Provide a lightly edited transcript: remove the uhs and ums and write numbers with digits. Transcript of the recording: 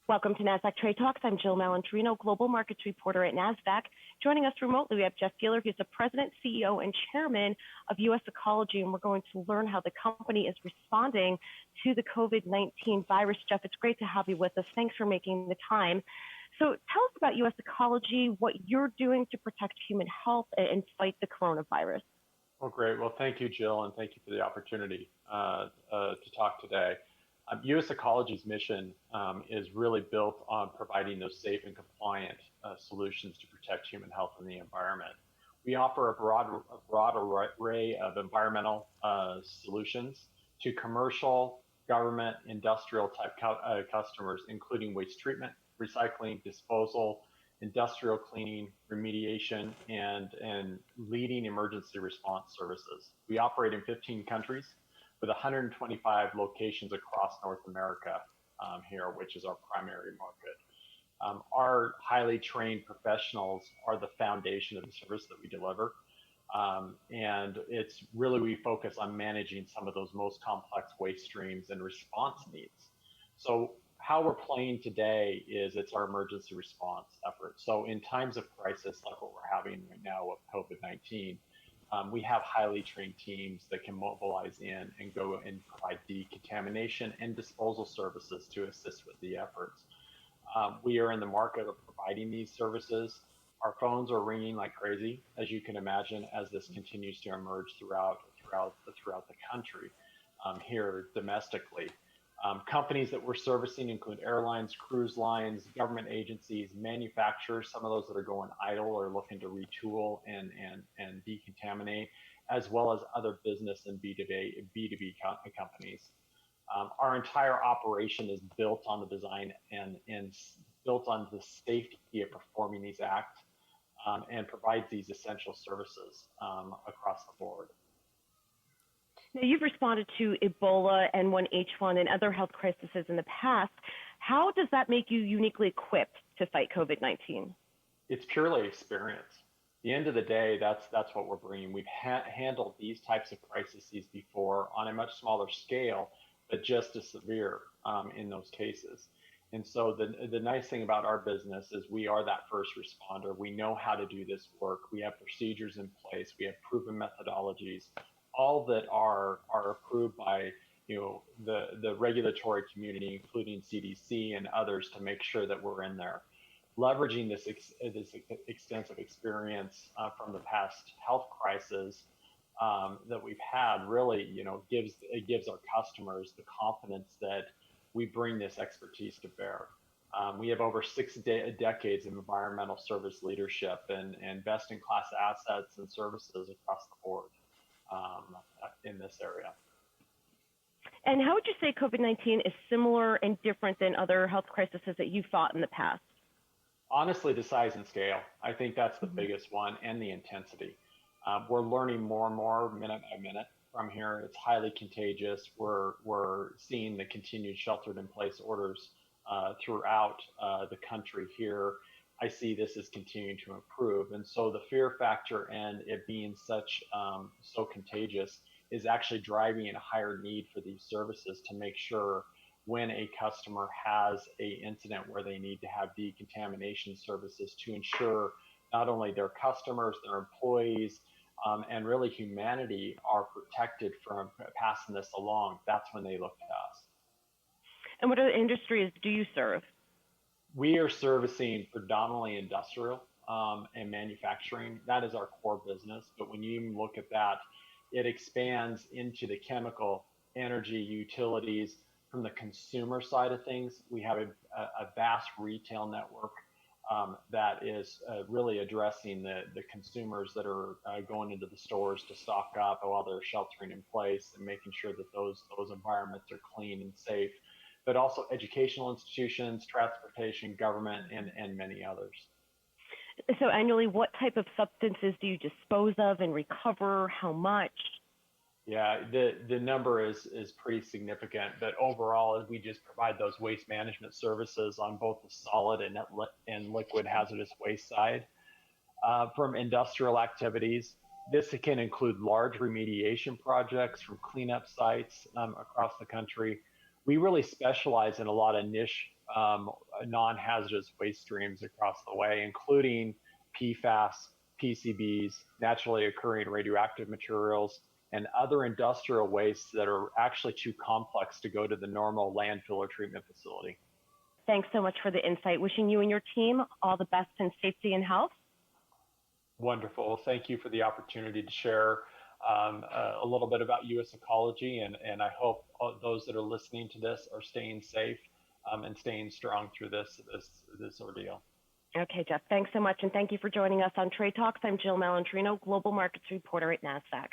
Welcome to Nasdaq Trade Talks. I'm Jill Malandrino, Global Markets Reporter at Nasdaq. Joining us remotely, we have Jeff Gieler, who's the President, CEO, and Chairman of U.S. Ecology, and we're going to learn how the company is responding to the COVID-19 virus. Jeff, it's great to have you with us. Thanks for making the time. So tell us about U.S. Ecology, what you're doing to protect human health and fight the coronavirus. Well, great. Well, thank you, Jill, and thank you for the opportunity to talk today. U.S. Ecology's mission is really built on providing those safe and compliant solutions to protect human health and the environment. We offer a broad array of environmental solutions to commercial, government, industrial type customers, including waste treatment, recycling, disposal, industrial cleaning, remediation, and leading emergency response services. We operate in 15 countries with 125 locations across North America here, which is our primary market. Our highly trained professionals are the foundation of the service that we deliver. And it's really, we focus on managing some of those most complex waste streams and response needs. So how we're playing today is it's our emergency response effort. So in times of crisis, like what we're having right now with COVID-19, we have highly trained teams that can mobilize in and go and provide decontamination and disposal services to assist with the efforts. We are in the market of providing these services. Our phones are ringing like crazy, as you can imagine, as this continues to emerge throughout the country here domestically. Companies that we're servicing include airlines, cruise lines, government agencies, manufacturers, some of those that are going idle or looking to retool and decontaminate, as well as other business and B2B companies. Our entire operation is built on the design and built on the safety of performing these acts and provides these essential services across the board. Now, you've responded to Ebola, N1H1, and other health crises in the past. How does that make you uniquely equipped to fight COVID-19? It's purely experience. At the end of the day, that's what we're bringing. We've handled these types of crises before on a much smaller scale, but just as severe in those cases. And so the nice thing about our business is we are that first responder. We know how to do this work. We have procedures in place. We have proven methodologies, all that are approved by the regulatory community, including CDC and others, to make sure that we're in there. Leveraging this extensive experience from the past health crisis that we've had really gives our customers the confidence that we bring this expertise to bear. We have over 6 decades of environmental service leadership and best-in-class assets and services across the board in this area. And how would you say COVID-19 is similar and different than other health crises that you've fought in the past? Honestly, the size and scale. I think that's the biggest one, and the intensity. We're learning more and more minute by minute from here. It's highly contagious. We're seeing the continued sheltered-in-place orders throughout the country here. I see this as continuing to improve. And so the fear factor and it being so contagious is actually driving a higher need for these services to make sure when a customer has an incident where they need to have decontamination services to ensure not only their customers, their employees, and really humanity are protected from passing this along. That's when they look to us. And what other industries do you serve? We are servicing predominantly industrial and manufacturing. That is our core business. But when you even look at that, it expands into the chemical, energy, utilities. From the consumer side of things, we have a vast retail network that is really addressing the consumers that are going into the stores to stock up while they're sheltering in place and making sure that those environments are clean and safe. But also educational institutions, transportation, government, and many others. So annually, what type of substances do you dispose of and recover? How much? Yeah, the number is pretty significant, but overall, we just provide those waste management services on both the solid and liquid hazardous waste side. From industrial activities, this can include large remediation projects from cleanup sites across the country. We really specialize in a lot of niche non-hazardous waste streams across the way, including PFAS, PCBs, naturally occurring radioactive materials, and other industrial wastes that are actually too complex to go to the normal landfill or treatment facility. Thanks so much for the insight. Wishing you and your team all the best in safety and health. Wonderful. Thank you for the opportunity to share a little bit about U.S. Ecology, and I hope those that are listening to this are staying safe and staying strong through this ordeal. Okay, Jeff, thanks so much, and thank you for joining us on Trade Talks. I'm Jill Malandrino, Global Markets Reporter at Nasdaq.